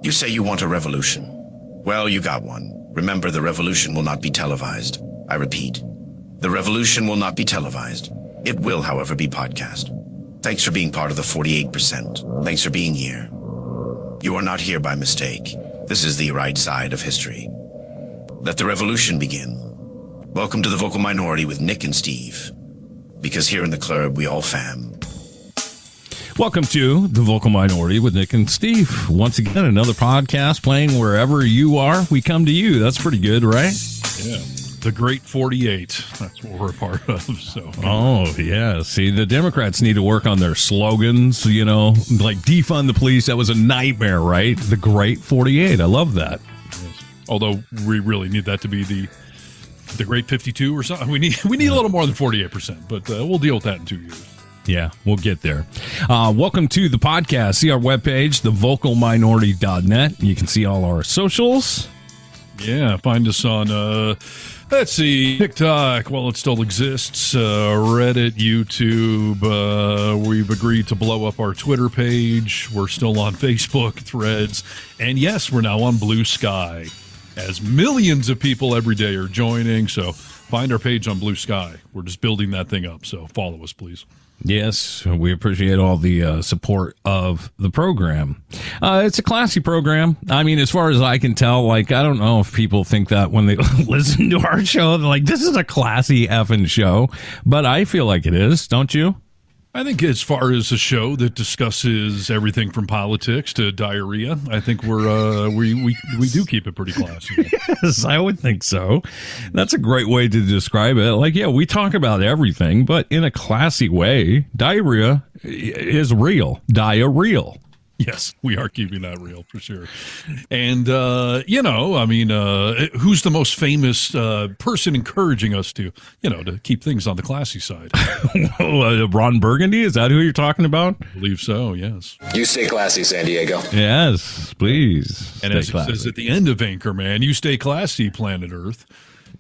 You say you want a revolution. Well, you got one. Remember, the revolution will not be televised. I repeat, the revolution will not be televised. It will, however, be podcast. Thanks for being part of the 48%. Thanks for being here. You are not here by mistake. This is the right side of history. Let the revolution begin. Welcome to the Vocal Minority with Nick and Steve. Because here in the club, we all fam. Welcome to the Vocal Minority with Nick and Steve. Once again, another podcast playing wherever you are. We come to you. That's pretty good, right? Yeah. The Great 48. That's what we're a part of. So. Oh, yeah. See, the Democrats need to work on their slogans, you know, like defund the police. That was a nightmare, right? The Great 48. I love that. Yes. Although we really need that to be the Great 52 or something. We need a little more than 48%, but we'll deal with that in 2 years. Yeah, we'll get there. Welcome to the podcast. See our webpage, thevocalminority.net. You can see all our socials. Yeah, find us on, let's see, TikTok, well, it still exists, Reddit, YouTube. We've agreed to blow up our Twitter page. We're still on Facebook, Threads. And yes, we're now on Blue Sky, as millions of people every day are joining. So find our page on Blue Sky. We're just building that thing up. So follow us, please. Yes, we appreciate all the support of the program. It's a classy program. I mean, as far as I can tell, like, I don't know if people think that when they listen to our show, they're like, this is a classy effing show. But I feel like it is, don't you? I think as far as a show that discusses everything from politics to diarrhea, I think we do keep it pretty classy. Yes, I would think so. That's a great way to describe it. Like, yeah, we talk about everything, but in a classy way. Diarrhea is real. Diarrheal. Yes, we are keeping that real for sure. And, who's the most famous person encouraging us to keep things on the classy side? Ron Burgundy? Is that who you're talking about? I believe so, yes. You stay classy, San Diego. Yes, please. And as it says at the end of Anchorman, you stay classy, planet Earth.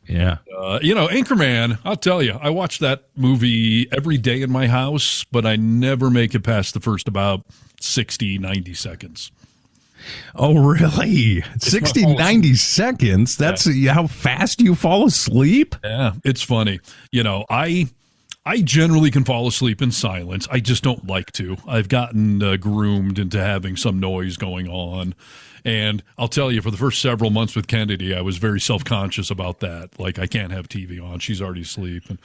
Yeah. Anchorman, I'll tell you, I watch that movie every day in my house, but I never make it past the first about 60, 90 seconds. Oh, really? 60, 90 seconds? That's how fast you fall asleep? Yeah, it's funny. I generally can fall asleep in silence. I just don't like to. I've gotten groomed into having some noise going on. And I'll tell you, for the first several months with Kennedy, I was very self-conscious about that. Like, I can't have TV on. She's already asleep. And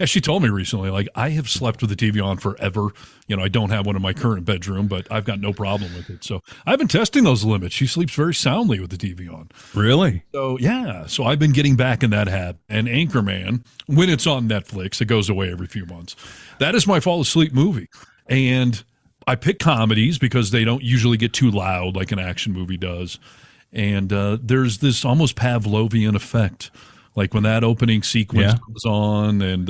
as she told me recently, like, I have slept with the TV on forever. I don't have one in my current bedroom, but I've got no problem with it. So I've been testing those limits. She sleeps very soundly with the TV on. Really? So, yeah. So I've been getting back in that habit. And Anchorman, when it's on Netflix, it goes away every few months. That is my fall asleep movie. And I pick comedies because they don't usually get too loud like an action movie does. And there's this almost Pavlovian effect. Like when that opening sequence comes on and,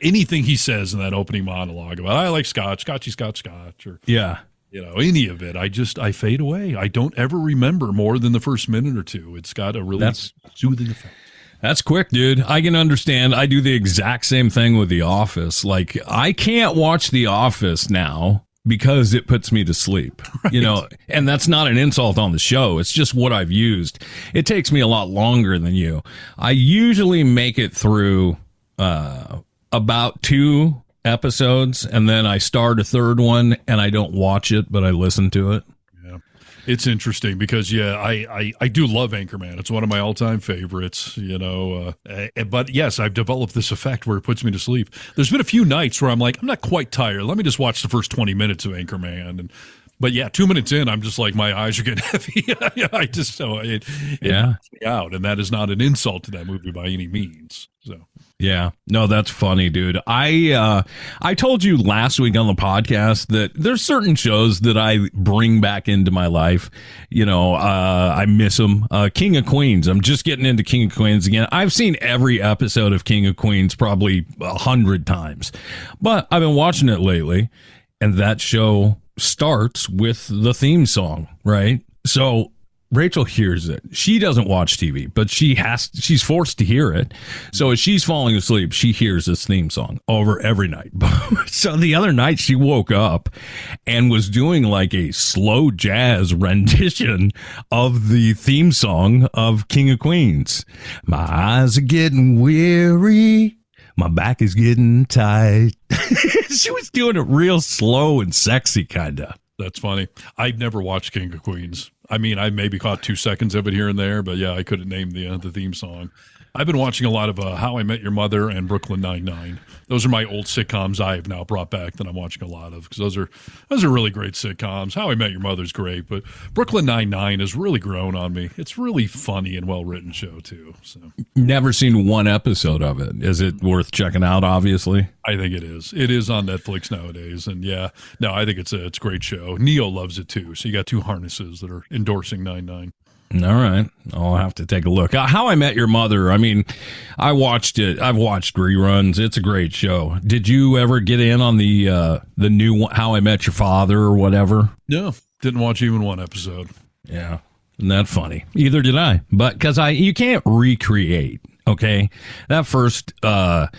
anything he says in that opening monologue about, I like Scotchy Scotch, or, any of it, I fade away. I don't ever remember more than the first minute or two. It's got a really soothing effect. That's quick, dude. I can understand. I do the exact same thing with The Office. Like, I can't watch The Office now because it puts me to sleep, right. And that's not an insult on the show. It's just what I've used. It takes me a lot longer than you. I usually make it through about 2 episodes, and then I start a third one, and I don't watch it, but I listen to it. Yeah. It's interesting because, I do love Anchorman. It's one of my all-time favorites, but yes, I've developed this effect where it puts me to sleep. There's been a few nights where I'm like, I'm not quite tired. Let me just watch the first 20 minutes of Anchorman. But 2 minutes in, I'm just like, my eyes are getting heavy. It knocks me out. And that is not an insult to that movie by any means. So. Yeah, no, that's funny, dude. I told you last week on the podcast that there's certain shows that I bring back into my life. I miss them. King of Queens. I'm just getting into King of Queens again. I've seen every episode of King of Queens probably 100 times, but I've been watching it lately, and that show starts with the theme song, right? So Rachel hears it. She doesn't watch TV, but she's forced to hear it. So as she's falling asleep, she hears this theme song over every night. So the other night she woke up and was doing like a slow jazz rendition of the theme song of King of Queens. My eyes are getting weary. My back is getting tight. She was doing it real slow and sexy, kind of. That's funny. I've never watched King of Queens. I mean, I maybe caught 2 seconds of it here and there, but yeah, I couldn't name the theme song. I've been watching a lot of How I Met Your Mother and Brooklyn Nine-Nine. Those are my old sitcoms I have now brought back that I'm watching a lot of, because those are really great sitcoms. How I Met Your Mother's great, but Brooklyn Nine-Nine has really grown on me. It's really funny and well-written show, too. So never seen one episode of it. Is it worth checking out, obviously? I think it is. It is on Netflix nowadays, and yeah, no, I think it's a great show. Neo loves it, too, so you got 2 harnesses that are endorsing Nine-Nine. All right. I'll have to take a look. How I Met Your Mother. I mean, I watched it. I've watched reruns. It's a great show. Did you ever get in on the new How I Met Your Father or whatever? No, didn't watch even one episode. Yeah. Isn't that funny? Either did I. But because you can't recreate. Okay. That first How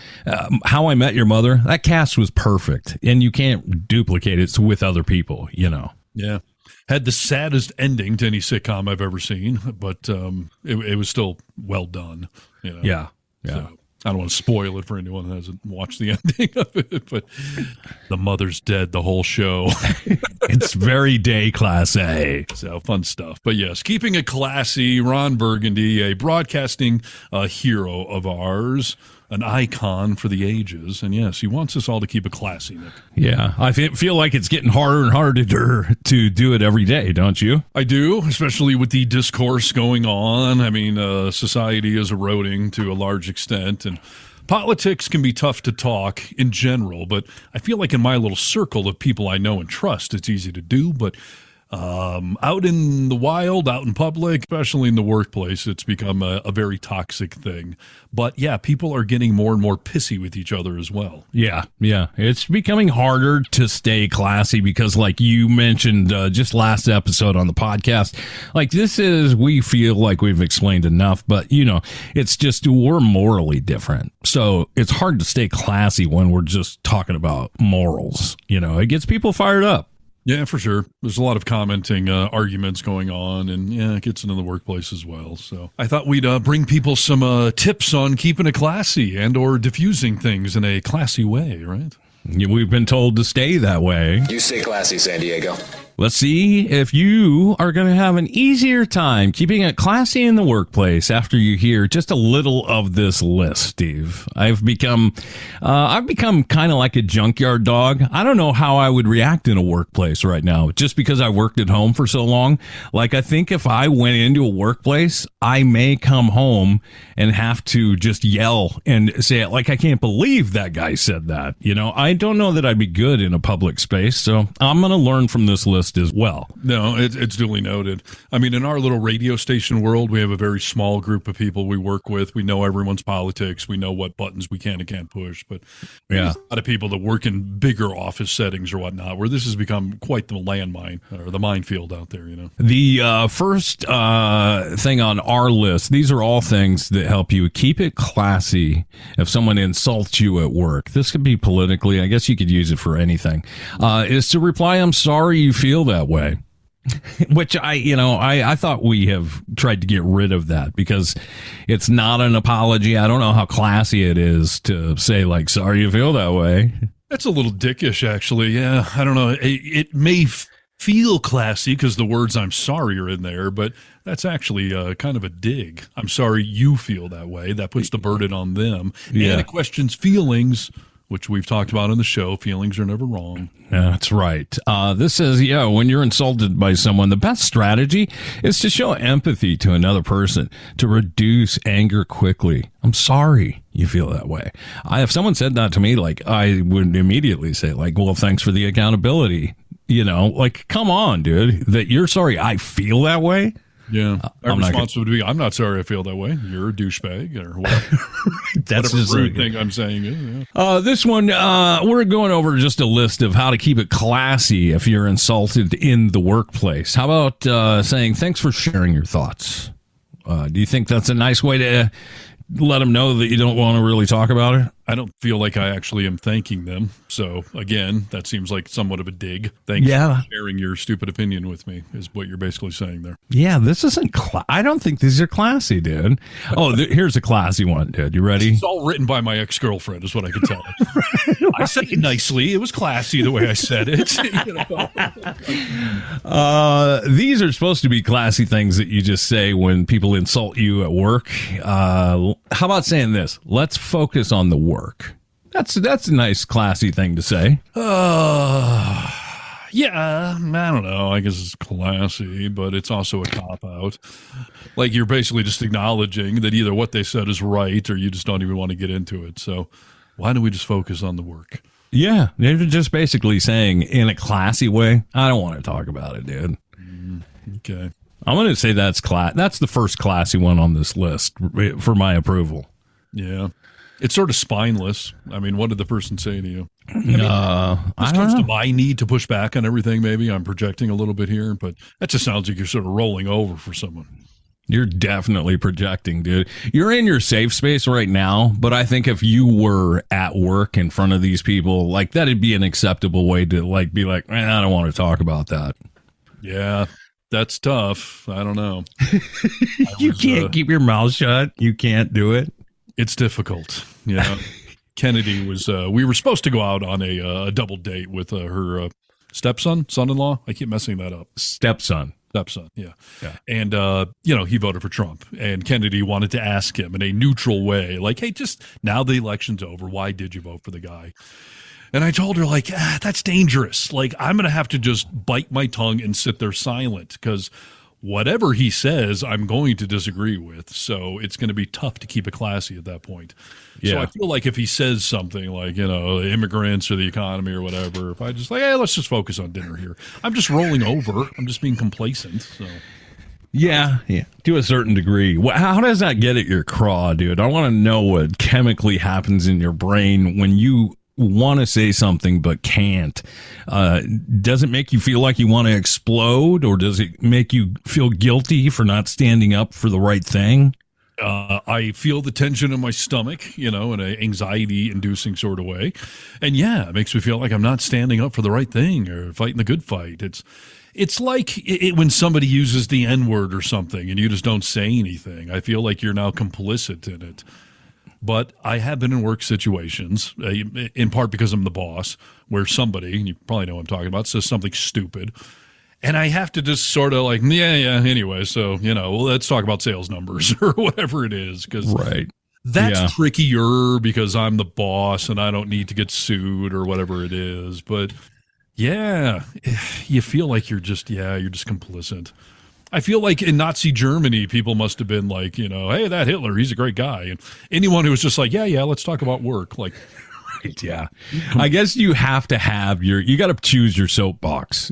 I Met Your Mother, that cast was perfect. And you can't duplicate it with other people, you know. Yeah. Had the saddest ending to any sitcom I've ever seen, but it was still well done. You know? Yeah. So, I don't want to spoil it for anyone who hasn't watched the ending of it, but the mother's dead the whole show. It's very day class A. So fun stuff. But yes, keeping it classy, Ron Burgundy, a broadcasting hero of ours, an icon for the ages. And yes, he wants us all to keep it classy, Nick. Yeah, I feel like it's getting harder and harder to do it every day, don't you? I do, especially with the discourse going on. I mean, society is eroding to a large extent, and politics can be tough to talk in general, but I feel like in my little circle of people I know and trust, it's easy to do, but out in the wild, out in public, especially in the workplace, it's become a very toxic thing. But yeah, people are getting more and more pissy with each other as well. Yeah. It's becoming harder to stay classy because, like you mentioned just last episode on the podcast, like we feel like we've explained enough, but you know, it's just we're morally different. So it's hard to stay classy when we're just talking about morals. You know, it gets people fired up. Yeah, for sure. There's a lot of commenting arguments going on, and yeah, it gets into the workplace as well. So I thought we'd bring people some tips on keeping it classy and or diffusing things in a classy way, right? We've been told to stay that way. You stay classy, San Diego. Let's see if you are going to have an easier time keeping it classy in the workplace after you hear just a little of this list, Steve. I've become kind of like a junkyard dog. I don't know how I would react in a workplace right now, just because I worked at home for so long. Like, I think if I went into a workplace, I may come home and have to just yell and say it like, I can't believe that guy said that. You know, I don't know that I'd be good in a public space, so I'm going to learn from this list as well. No, it's duly noted. I mean, in our little radio station world, we have a very small group of people we work with. We know everyone's politics. We know what buttons we can and can't push. But there's a lot of people that work in bigger office settings or whatnot, where this has become quite the landmine or the minefield out there, you know. The first thing on our list, these are all things that help you keep it classy if someone insults you at work. This could be politically. I guess you could use it for anything. Is to reply, I'm sorry you feel that way. Which I thought we have tried to get rid of that because it's not an apology. I don't know how classy it is to say, like, sorry you feel that way. That's a little dickish, actually. Yeah, I don't know. It may feel classy because the words I'm sorry are in there, but that's actually kind of a dig. I'm sorry you feel that way. That puts the burden on them. Yeah. And it questions feelings, which we've talked about on the show. Feelings are never wrong. That's right. This says, when you're insulted by someone, the best strategy is to show empathy to another person to reduce anger quickly. I'm sorry you feel that way. If someone said that to me, like, I would immediately say, like, well, thanks for the accountability. You know, like, come on, dude, that you're sorry I feel that way. Yeah. Our I'm not response would be, I'm not sorry I feel that way. You're a douchebag or whatever. That's whatever just rude thing I'm saying is. Yeah. This one, we're going over just a list of how to keep it classy if you're insulted in the workplace. How about saying, thanks for sharing your thoughts? Do you think that's a nice way to let them know that you don't want to really talk about it? I don't feel like I actually am thanking them. So, again, that seems like somewhat of a dig. Thanks for sharing your stupid opinion with me is what you're basically saying there. Yeah, this isn't I don't think these are classy, dude. Oh, here's a classy one, dude. You ready? It's all written by my ex-girlfriend is what I can tell you. Right. I said it nicely. It was classy the way I said it. These are supposed to be classy things that you just say when people insult you at work. How about saying this? Let's focus on the work. That's a nice, classy thing to say. Yeah, I don't know. I guess it's classy, but it's also a cop-out. Like, you're basically just acknowledging that either what they said is right or you just don't even want to get into it. So why don't we just focus on the work? Yeah, they're just basically saying in a classy way, I don't want to talk about it, dude. Okay. I'm going to say that's the first classy one on this list for my approval. Yeah. It's sort of spineless. I mean, what did the person say to you? I mean, this comes to my need to push back on everything. Maybe I'm projecting a little bit here, but that just sounds like you're sort of rolling over for someone. You're definitely projecting, dude. You're in your safe space right now, but I think if you were at work in front of these people, like, that'd be an acceptable way to, like, be like, I don't want to talk about that. Yeah, that's tough. I don't know. You can't keep your mouth shut. You can't do it. It's difficult. Yeah. Kennedy was, we were supposed to go out on a double date with her son-in-law. I keep messing that up. Stepson, yeah. And, he voted for Trump. And Kennedy wanted to ask him in a neutral way, like, hey, just now the election's over, why did you vote for the guy? And I told her, like, that's dangerous. Like, I'm going to have to just bite my tongue and sit there silent because whatever he says, I'm going to disagree with. So it's going to be tough to keep it classy at that point. Yeah. So I feel like if he says something like, immigrants or the economy or whatever, if I just like, hey, let's just focus on dinner here. I'm just rolling over. I'm just being complacent. So. Yeah, to a certain degree. How does that get at your craw, dude? I want to know what chemically happens in your brain when you want to say something but can't. Does it make you feel like you want to explode, or does it make you feel guilty for not standing up for the right thing? I feel the tension in my stomach, in an anxiety-inducing sort of way. And yeah, it makes me feel like I'm not standing up for the right thing or fighting the good fight. It's like when somebody uses the N-word or something and you just don't say anything. I feel like you're now complicit in it. But I have been in work situations, in part because I'm the boss, where somebody, and you probably know what I'm talking about, says something stupid. And I have to just sort of like, anyway, so, let's talk about sales numbers or whatever it is. Because that's trickier because I'm the boss and I don't need to get sued or whatever it is. But, yeah, you feel like you're just complicit. I feel like in Nazi Germany, people must have been like, hey, that Hitler, he's a great guy. And anyone who was just like, yeah, let's talk about work. Like, right, yeah. I guess you have to have you got to choose your soapbox.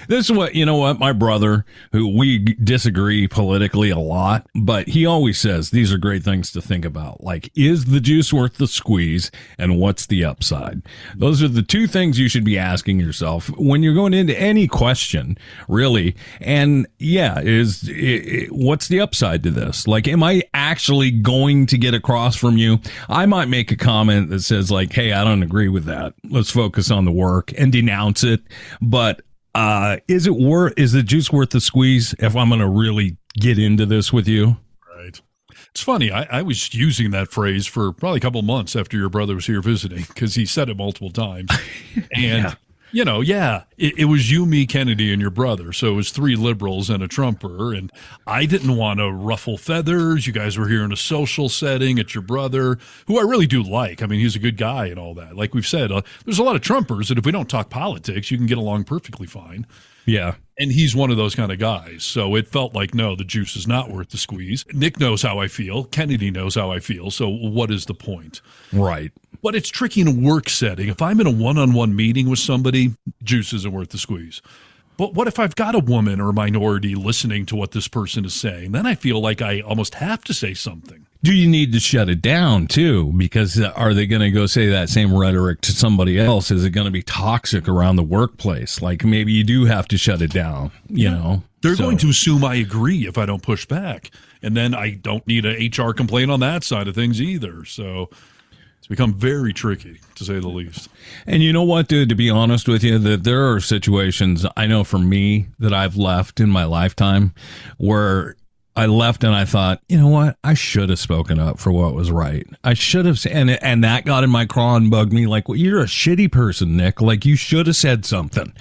This is what, my brother, who we disagree politically a lot, but he always says these are great things to think about. Like, is the juice worth the squeeze, and what's the upside? Those are the two things you should be asking yourself when you're going into any question, really. And yeah, what's the upside to this? Like, am I actually going to get across from you? I might make a comment that says, like, hey, I don't agree with that. Let's focus on the work and denounce it. But is the juice worth the squeeze if I'm going to really get into this with you? Right. It's funny. I was using that phrase for probably a couple of months after your brother was here visiting because he said it multiple times. And it was you, me, Kennedy, and your brother. So it was three liberals and a Trumper. And I didn't want to ruffle feathers. You guys were here in a social setting at your brother, who I really do like. I mean, he's a good guy and all that. Like we've said, there's a lot of Trumpers that if we don't talk politics, you can get along perfectly fine. Yeah. And he's one of those kind of guys. So it felt like, no, the juice is not worth the squeeze. Nick knows how I feel. Kennedy knows how I feel. So what is the point? Right. But it's tricky in a work setting. If I'm in a one-on-one meeting with somebody, juice isn't worth the squeeze. But what if I've got a woman or a minority listening to what this person is saying? Then I feel like I almost have to say something. Do you need to shut it down too? Because are they going to go say that same rhetoric to somebody else? Is it going to be toxic around the workplace? Like maybe you do have to shut it down, you know? They're going to assume I agree if I don't push back. And then I don't need an HR complaint on that side of things either. So it's become very tricky, to say the least. And you know what, dude, to be honest with you, that there are situations I know for me that I've left in my lifetime where I left and I thought, you know what? I should have spoken up for what was right. I should have, and that got in my craw and bugged me like, well, you're a shitty person, Nick. Like you should have said something.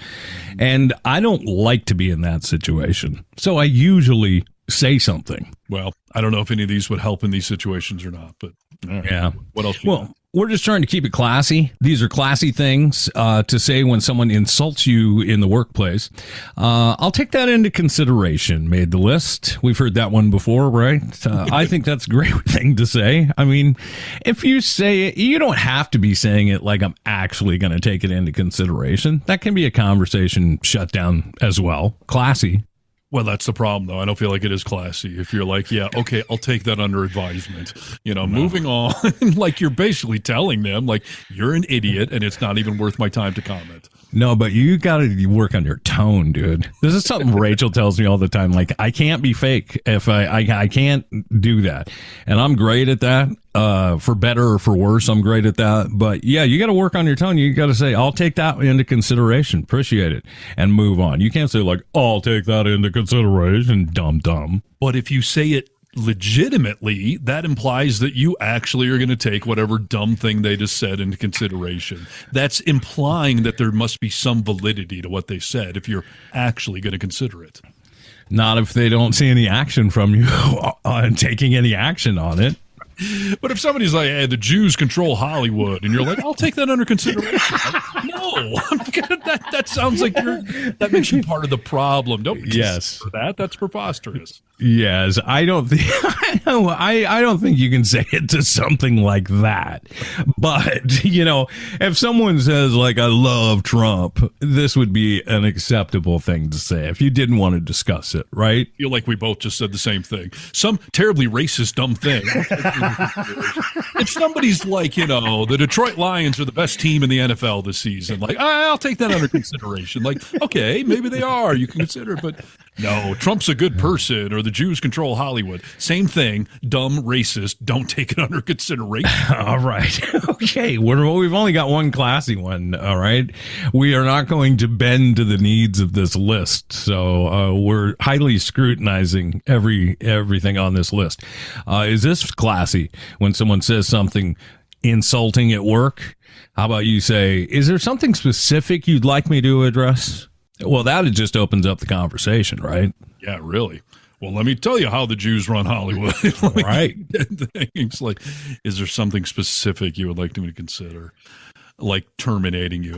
And I don't like to be in that situation. So I usually say something. Well, I don't know if any of these would help in these situations or not, but yeah. What else? Well, we're just trying to keep it classy. These are classy things to say when someone insults you in the workplace. I'll take that into consideration. Made the list. We've heard that one before, right? I think that's a great thing to say. I mean, if you say it, you don't have to be saying it like I'm actually going to take it into consideration. That can be a conversation shut down as well. Classy. Well, that's the problem, though. I don't feel like it is classy. If you're like, yeah, okay, I'll take that under advisement. Moving on, like you're basically telling them, like, you're an idiot and it's not even worth my time to comment. No, but you got to work on your tone, dude. This is something Rachel tells me all the time. Like, I can't be fake if I can't do that. And I'm great at that. For better or for worse, I'm great at that. But yeah, you got to work on your tone. You got to say, I'll take that into consideration. Appreciate it. And move on. You can't say like, I'll take that into consideration, dumb. But if you say it legitimately, that implies that you actually are going to take whatever dumb thing they just said into consideration. That's implying that there must be some validity to what they said if you're actually going to consider it. Not if they don't see any action from you on taking any action on it. But if somebody's like, hey, the Jews control Hollywood, and you're like, I'll take that under consideration. Like, no, that sounds like that makes you part of the problem. Don't consider that. That's preposterous. Yes, I don't think I don't think you can say it to something like that. But, if someone says like I love Trump, this would be an acceptable thing to say if you didn't want to discuss it, right? I feel like we both just said the same thing. Some terribly racist dumb thing. If somebody's like, the Detroit Lions are the best team in the NFL this season, like, I'll take that under consideration. Like, okay, maybe they are. You can consider it, but no, Trump's a good person, or the Jews control Hollywood. Same thing, dumb, racist, don't take it under consideration. All right. Okay, we've only got one classy one, all right? We are not going to bend to the needs of this list, so we're highly scrutinizing everything on this list. Is this classy when someone says something insulting at work? How about you say, is there something specific you'd like me to address? Well, that just opens up the conversation, right? Yeah, really. Well, let me tell you how the Jews run Hollywood. Right. It's like, is there something specific you would like me to consider? Like terminating you.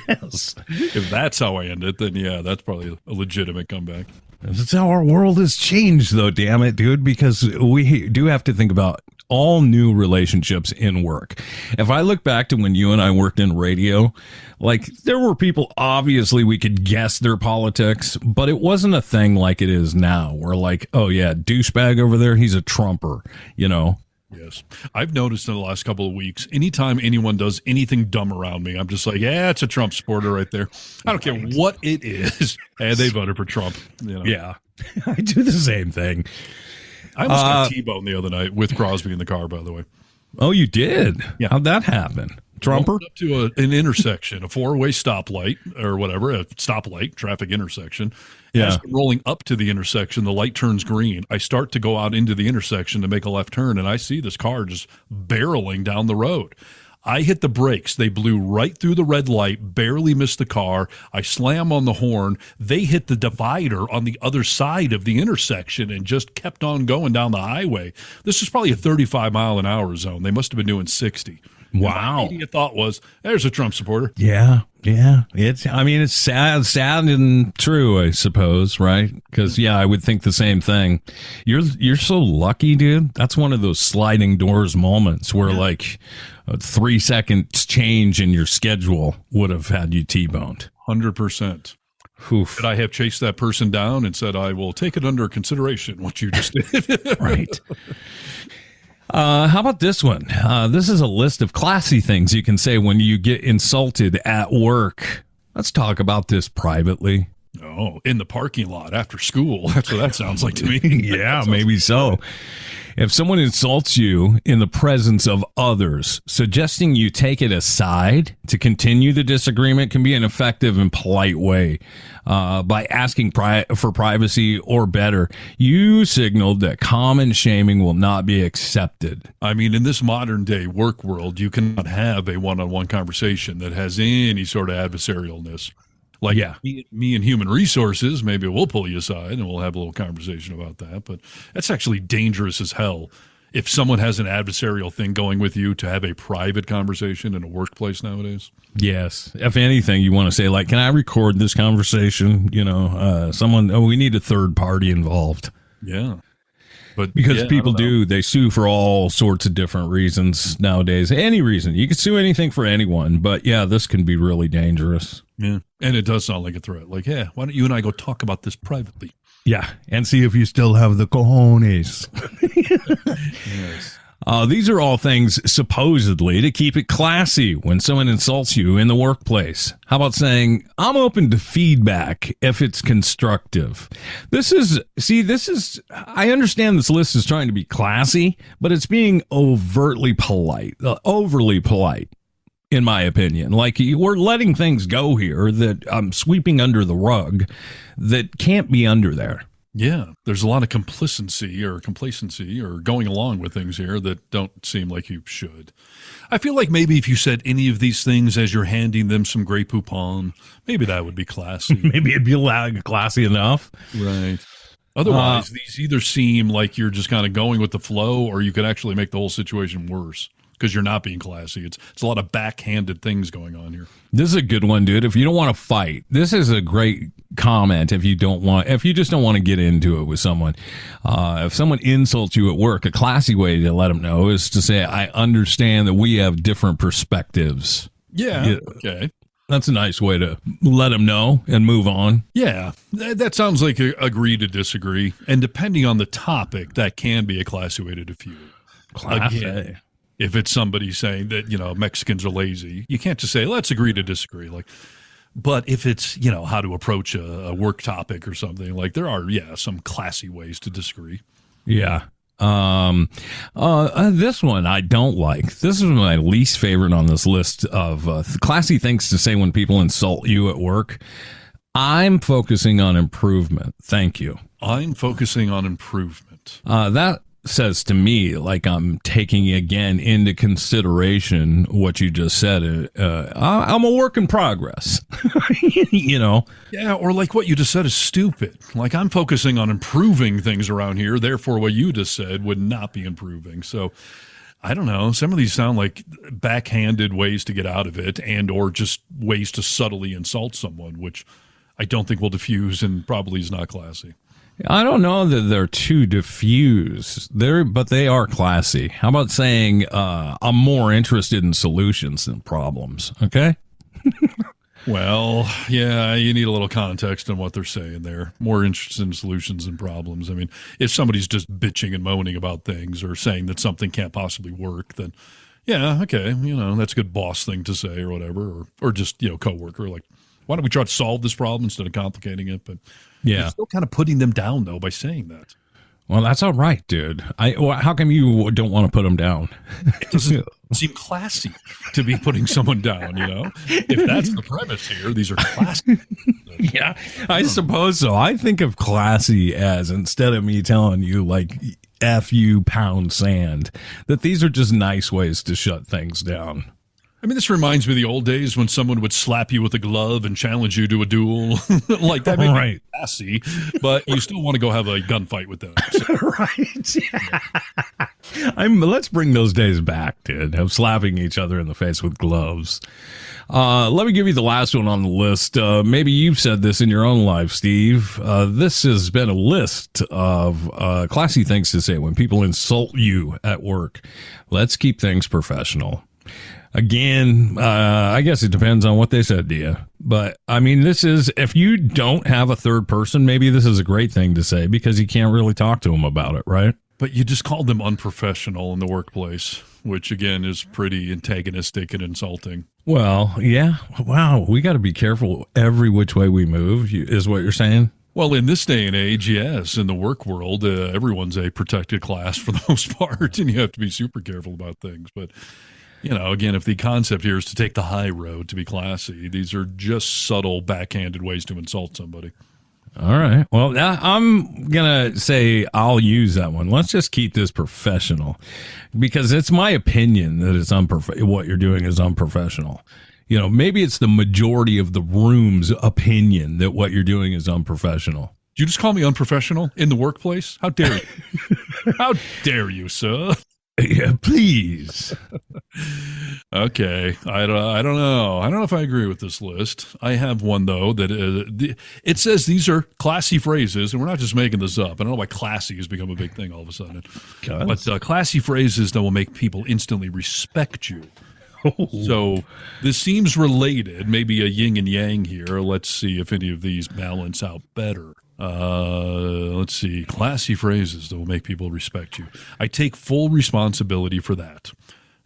Yes. If that's how I end it, then yeah, that's probably a legitimate comeback. That's how our world has changed, though, damn it, dude, because we do have to think about all new relationships in work. If I look back to when you and I worked in radio, like there were people, obviously we could guess their politics, but it wasn't a thing like it is now. We're like, oh yeah, douchebag over there, he's a Trumper, Yes. I've noticed in the last couple of weeks, anytime anyone does anything dumb around me, I'm just like, yeah, it's a Trump supporter right there. I don't care what it is. And they voted for Trump. Yeah. I do the same thing. I almost got T-boned the other night with Crosby in the car, by the way. Oh, you did? Yeah. How'd that happen? Trumper? Up to an intersection, a four-way stoplight or whatever, a stoplight, traffic intersection. Yeah. As I'm rolling up to the intersection, the light turns green. I start to go out into the intersection to make a left turn, and I see this car just barreling down the road. I hit the brakes. They blew right through the red light, barely missed the car. I slam on the horn. They hit the divider on the other side of the intersection and just kept on going down the highway. This was probably a 35-mile-an-hour zone. They must have been doing 60. Wow. My immediate thought was, there's a Trump supporter. Yeah. It's sad and true, I suppose, right? Because I would think the same thing. You're so lucky, dude. That's one of those sliding doors moments where like a 3 seconds change in your schedule would have had you T-boned. 100%. Oof. Could I have chased that person down and said, I will take it under consideration, what you just did? Right. How about this one? This is a list of classy things you can say when you get insulted at work. Let's talk about this privately. Oh, in the parking lot after school. That's what that sounds like to me. Yeah, maybe so. If someone insults you in the presence of others, suggesting you take it aside to continue the disagreement can be an effective and polite way. By asking for privacy or better, you signaled that common shaming will not be accepted. I mean, in this modern day work world, you cannot have a one-on-one conversation that has any sort of adversarialness. Like me and human resources, maybe we'll pull you aside and we'll have a little conversation about that. But that's actually dangerous as hell. If someone has an adversarial thing going with you, to have a private conversation in a workplace nowadays. Yes. If anything, you want to say, like, can I record this conversation? You know, we need a third party involved. Yeah. But because people they sue for all sorts of different reasons nowadays. Any reason. You can sue anything for anyone. But yeah, this can be really dangerous. Yeah. And it does sound like a threat. Like, yeah, why don't you and I go talk about this privately? Yeah. And see if you still have the cojones. Yes. These are all things supposedly to keep it classy when someone insults you in the workplace. How about saying, I'm open to feedback if it's constructive? I understand this list is trying to be classy, but it's being overly polite, in my opinion. Like, we're letting things go here that I'm sweeping under the rug that can't be under there. Yeah, there's a lot of complacency or going along with things here that don't seem like you should. I feel like maybe if you said any of these things as you're handing them some Grey Poupon, maybe that would be classy. Maybe it'd be classy enough. Right. Otherwise, these either seem like you're just kind of going with the flow, or you could actually make the whole situation worse because you're not being classy. It's a lot of backhanded things going on here. This is a good one, dude. If you don't want to fight, this is a great comment. If you just don't want to get into it with someone, if someone insults you at work, a classy way to let them know is to say, I understand that we have different perspectives. Yeah. Okay. That's a nice way to let them know and move on. Yeah, that sounds like agree to disagree. And depending on the topic, that can be a classy way to diffuse. Classy. Again, if it's somebody saying that, Mexicans are lazy, you can't just say, let's agree to disagree. But if it's, how to approach a work topic or something, like there are, some classy ways to disagree. Yeah. This one I don't like. This is my least favorite on this list of classy things to say when people insult you at work. I'm focusing on improvement. Thank you. I'm focusing on improvement. That says to me, like, I'm taking again into consideration what you just said. I'm a work in progress. Yeah, or like what you just said is stupid. Like, I'm focusing on improving things around here, therefore what you just said would not be improving. So I don't know, some of these sound like backhanded ways to get out of it, and or just ways to subtly insult someone, which I don't think will diffuse and probably is not classy. I don't know that they're too diffuse, but they are classy. How about saying, I'm more interested in solutions than problems, okay? Well, yeah, you need a little context on what they're saying there. More interested in solutions than problems. I mean, if somebody's just bitching and moaning about things or saying that something can't possibly work, then, yeah, okay, that's a good boss thing to say or whatever, or just, coworker, like, why don't we try to solve this problem instead of complicating it? But yeah, you're still kind of putting them down, though, by saying that. Well, that's all right, dude. How come you don't want to put them down? It doesn't seem classy to be putting someone down, If that's the premise here, these are classy. Yeah, I suppose so. I think of classy as, instead of me telling you, like, F you pound sand, that these are just nice ways to shut things down. I mean, this reminds me of the old days when someone would slap you with a glove and challenge you to a duel. Like, that may be classy, but you still want to go have a gunfight with them. So. Right. Yeah. Let's bring those days back, dude, of slapping each other in the face with gloves. Let me give you the last one on the list. Maybe you've said this in your own life, Steve. This has been a list of classy things to say when people insult you at work. Let's keep things professional. Again, I guess it depends on what they said to you. But I mean, this is, if you don't have a third person, maybe this is a great thing to say because you can't really talk to them about it, right? But you just called them unprofessional in the workplace, which again is pretty antagonistic and insulting. Well, yeah. Wow. We got to be careful every which way we move, is what you're saying? Well, in this day and age, yes, in the work world, everyone's a protected class for the most part, and you have to be super careful about things. But, again, if the concept here is to take the high road, to be classy, these are just subtle, backhanded ways to insult somebody. All right. Well, I'm going to say I'll use that one. Let's just keep this professional because it's my opinion that it's what you're doing is unprofessional. Maybe it's the majority of the room's opinion that what you're doing is unprofessional. Did you just call me unprofessional in the workplace? How dare you? How dare you, sir? Yeah, please. Okay. I don't know. I don't know if I agree with this list. I have one, though, that it says these are classy phrases, and we're not just making this up. I don't know why classy has become a big thing all of a sudden. But classy phrases that will make people instantly respect you. So this seems related, maybe a yin and yang here. Let's see if any of these balance out better. Let's see. Classy phrases that will make people respect you. I take full responsibility for that.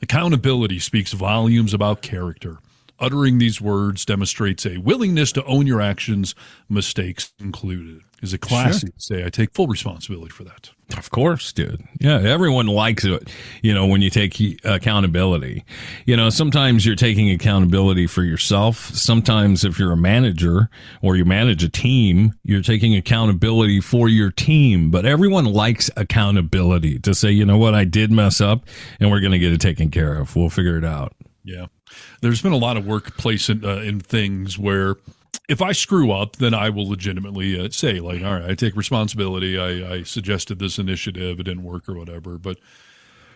Accountability speaks volumes about character. Uttering these words demonstrates a willingness to own your actions, mistakes included. Is it classy to say, I take full responsibility for that? Of course, dude. Yeah, everyone likes it, when you take accountability. Sometimes you're taking accountability for yourself. Sometimes if you're a manager or you manage a team, you're taking accountability for your team. But everyone likes accountability to say, you know what, I did mess up and we're going to get it taken care of. We'll figure it out. Yeah. There's been a lot of workplace in things where if I screw up, then I will legitimately say, all right, I take responsibility. I suggested this initiative. It didn't work or whatever. But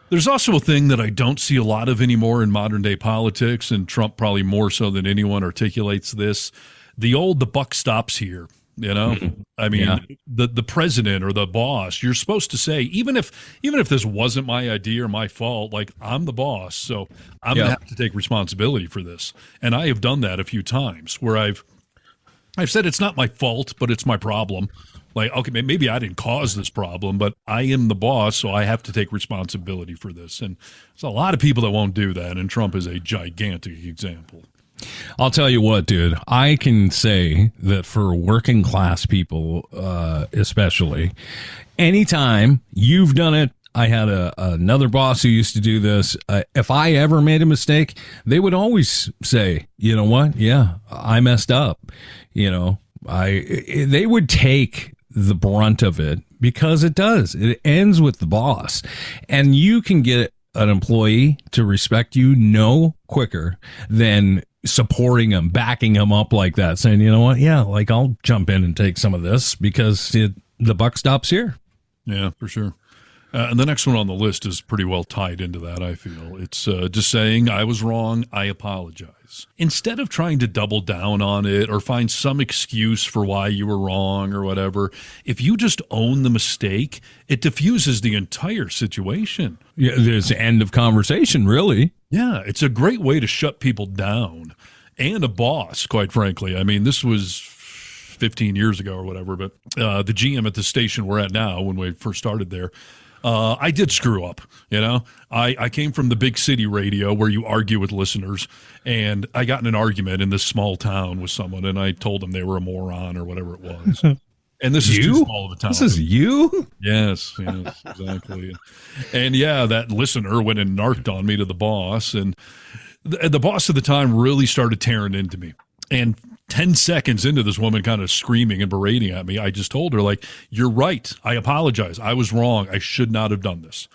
there's also a thing that I don't see a lot of anymore in modern day politics, and Trump probably more so than anyone articulates this. The buck stops here. I mean, the president or the boss, you're supposed to say, even if this wasn't my idea or my fault, I'm the boss, so I'm going to have to take responsibility for this. And I have done that a few times where I've said it's not my fault, but it's my problem. Okay, maybe I didn't cause this problem, but I am the boss, so I have to take responsibility for this. And there's a lot of people that won't do that, and Trump is a gigantic example. I'll tell you what, dude, I can say that for working class people, especially, anytime you've done it, I had another boss who used to do this. If I ever made a mistake, they would always say, you know what? Yeah, I messed up. They would take the brunt of it because it does. It ends with the boss. And you can get an employee to respect you no quicker than supporting them, backing them up like that, saying, you know what? Yeah, I'll jump in and take some of this because the buck stops here. Yeah, for sure. And the next one on the list is pretty well tied into that, I feel. It's just saying, I was wrong, I apologize. Instead of trying to double down on it or find some excuse for why you were wrong or whatever, if you just own the mistake, it diffuses the entire situation. Yeah, there's the end of conversation, really. Yeah, it's a great way to shut people down. And a boss, quite frankly. I mean, this was 15 years ago or whatever, but the GM at the station we're at now, when we first started there, I did screw up, I came from the big city radio where you argue with listeners, and I got in an argument in this small town with someone, and I told them they were a moron or whatever it was. And this is too small of a town. This is you? Yes, exactly. And yeah, that listener went and narked on me to the boss, and the boss at the time really started tearing into me. And 10 seconds into this woman kind of screaming and berating at me, I just told her, you're right. I apologize. I was wrong. I should not have done this.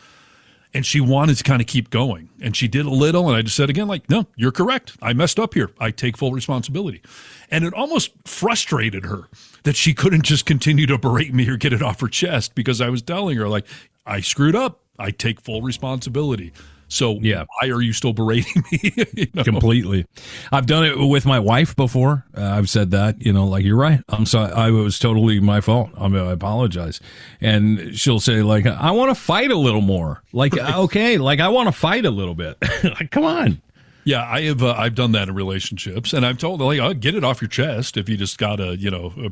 And she wanted to kind of keep going. And she did a little, and I just said again, no, you're correct. I messed up here. I take full responsibility. And it almost frustrated her that she couldn't just continue to berate me or get it off her chest, because I was telling her, I screwed up. I take full responsibility. So why are you still berating me? Completely. I've done it with my wife before. I've said that, you're right. I'm sorry. I was totally my fault. I apologize. And she'll say I want to fight a little more. Okay. I want to fight a little bit. Come on. Yeah, I've done that in relationships, and I've told them, like, I'll get it off your chest if you just gotta,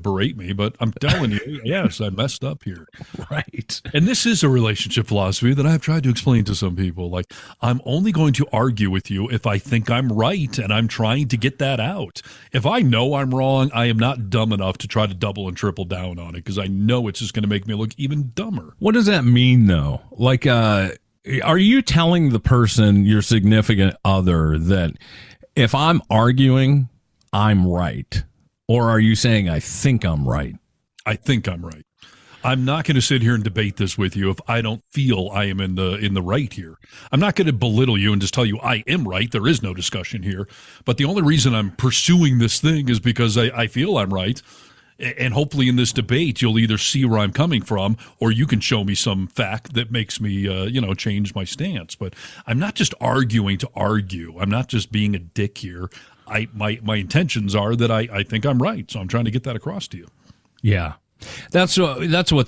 berate me. But I'm telling you, yes, I messed up here. Right. And this is a relationship philosophy that I've tried to explain to some people. Like, I'm only going to argue with you if I think I'm right, and I'm trying to get that out. If I know I'm wrong, I am not dumb enough to try to double and triple down on it, because I know it's just going to make me look even dumber. What does that mean, though? Like, are you telling the person, your significant other, that if I'm arguing, I'm right? Or are you saying I think I'm right? I think I'm right. I'm not going to sit here and debate this with you if I don't feel I am in the right here. I'm not going to belittle you and just tell you I am right. There is no discussion here. But the only reason I'm pursuing this thing is because I feel I'm right. And hopefully in this debate, you'll either see where I'm coming from, or you can show me some fact that makes me, change my stance. But I'm not just arguing to argue. I'm not just being a dick here. My intentions are that I think I'm right. So I'm trying to get that across to you. Yeah. That's what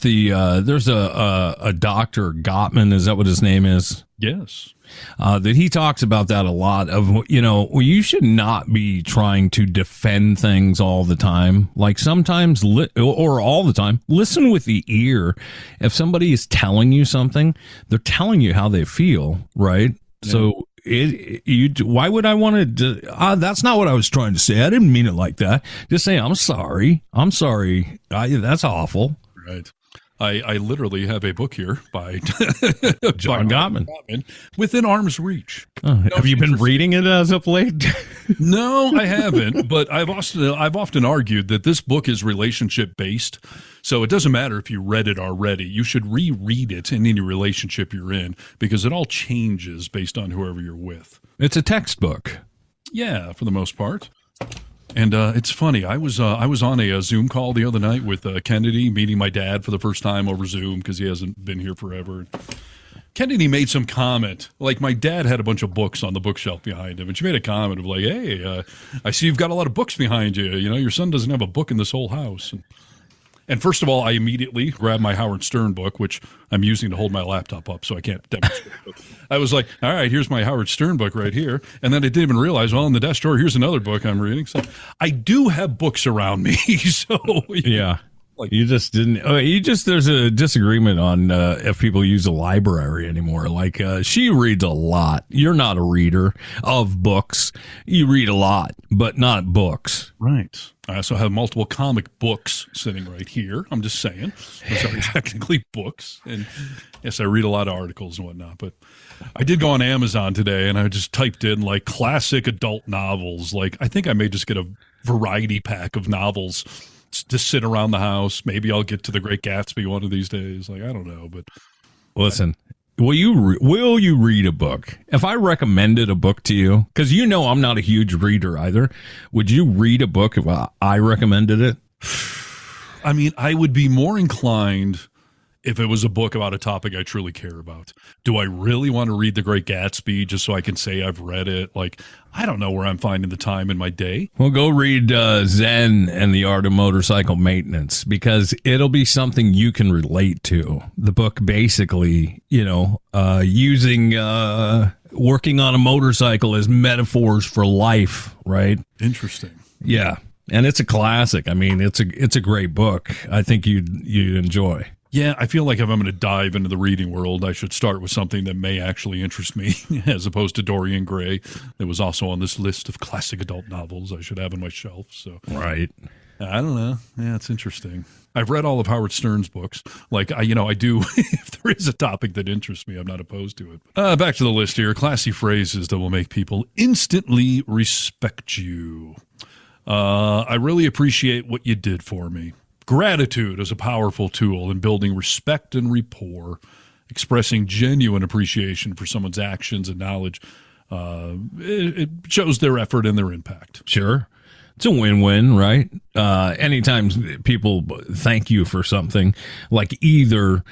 there's a Dr. Gottman, is that what his name is? Yes. That he talks about that a lot of, you should not be trying to defend things all the time. Like sometimes or all the time, listen with the ear. If somebody is telling you something, they're telling you how they feel, right? Yeah. So why would I want to? That's not what I was trying to say. I didn't mean it like that. Just say, I'm sorry. That's awful. Right. I literally have a book here by John Gottman within arm's reach. Have you been reading it as of late? No, I haven't. But I've often argued that this book is relationship based. So it doesn't matter if you read it already. You should reread it in any relationship you're in, because it all changes based on whoever you're with. It's a textbook. Yeah, for the most part. And it's funny. I was on a Zoom call the other night with Kennedy, meeting my dad for the first time over Zoom because he hasn't been here forever. Kennedy made some comment. Like, my dad had a bunch of books on the bookshelf behind him, and she made a comment of like, "Hey, I see you've got a lot of books behind you. Your son doesn't have a book in this whole house." And first of all, I immediately grabbed my Howard Stern book, which I'm using to hold my laptop up so I can't demonstrate. But I was like, all right, here's my Howard Stern book right here. And then I didn't even realize, well, in the desk drawer, here's another book I'm reading. So I do have books around me. So yeah. Like, there's a disagreement on if people use a library anymore. Like, she reads a lot. You're not a reader of books. You read a lot, but not books. Right. I also have multiple comic books sitting right here. I'm just saying. Those are technically books. And yes, I read a lot of articles and whatnot. But I did go on Amazon today, and I just typed in like classic adult novels. Like, I think I may just get a variety pack of novels to sit around the house. Maybe I'll get to The Great Gatsby one of these days. Like, I don't know, but listen, will you read a book? If I recommended a book to you, because I'm not a huge reader either, would you read a book if I recommended it? I mean, I would be more inclined if it was a book about a topic I truly care about. Do I really want to read The Great Gatsby just so I can say I've read it? Like, I don't know where I'm finding the time in my day. Well, go read Zen and the Art of Motorcycle Maintenance, because it'll be something you can relate to. The book basically, using working on a motorcycle as metaphors for life, right? Interesting. Yeah. And it's a classic. I mean, it's a great book. I think you'd enjoy. Yeah, I feel like if I'm going to dive into the reading world, I should start with something that may actually interest me, as opposed to Dorian Gray, that was also on this list of classic adult novels I should have on my shelf. So, right. I don't know. Yeah, it's interesting. I've read all of Howard Stern's books. Like, I do, if there is a topic that interests me, I'm not opposed to it. Back to the list here. Classy phrases that will make people instantly respect you. I really appreciate what you did for me. Gratitude is a powerful tool in building respect and rapport. Expressing genuine appreciation for someone's actions and knowledge, it shows their effort and their impact. Sure. It's a win-win, right? Anytime people thank you for something, like either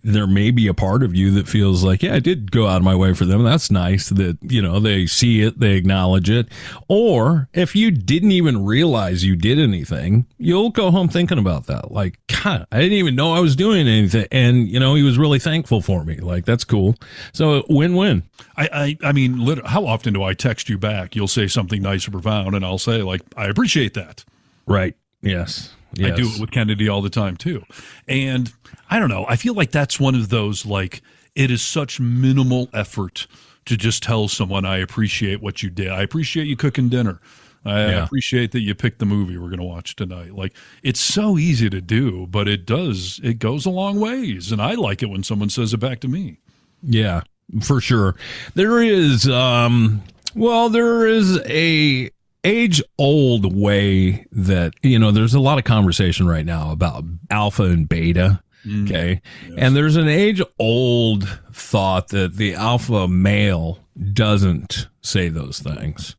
there may be a part of you that feels like, yeah, I did go out of my way for them. That's nice that, they see it, they acknowledge it. Or if you didn't even realize you did anything, you'll go home thinking about that. Like, God, I didn't even know I was doing anything. And, he was really thankful for me. Like, that's cool. So win-win. I mean, how often do I text you back? You'll say something nice or profound, and I'll say, like, I appreciate that. Right. Yes. I do it with Kennedy all the time, too. And I don't know. I feel like that's one of those, like, it is such minimal effort to just tell someone, I appreciate what you did. I appreciate you cooking dinner. I appreciate that you picked the movie we're going to watch tonight. Like, it's so easy to do, but it goes a long ways. And I like it when someone says it back to me. Yeah, for sure. There is, there is a age-old way that, there's a lot of conversation right now about alpha and beta. Okay. Yes. And there's an age-old thought that the alpha male doesn't say those things.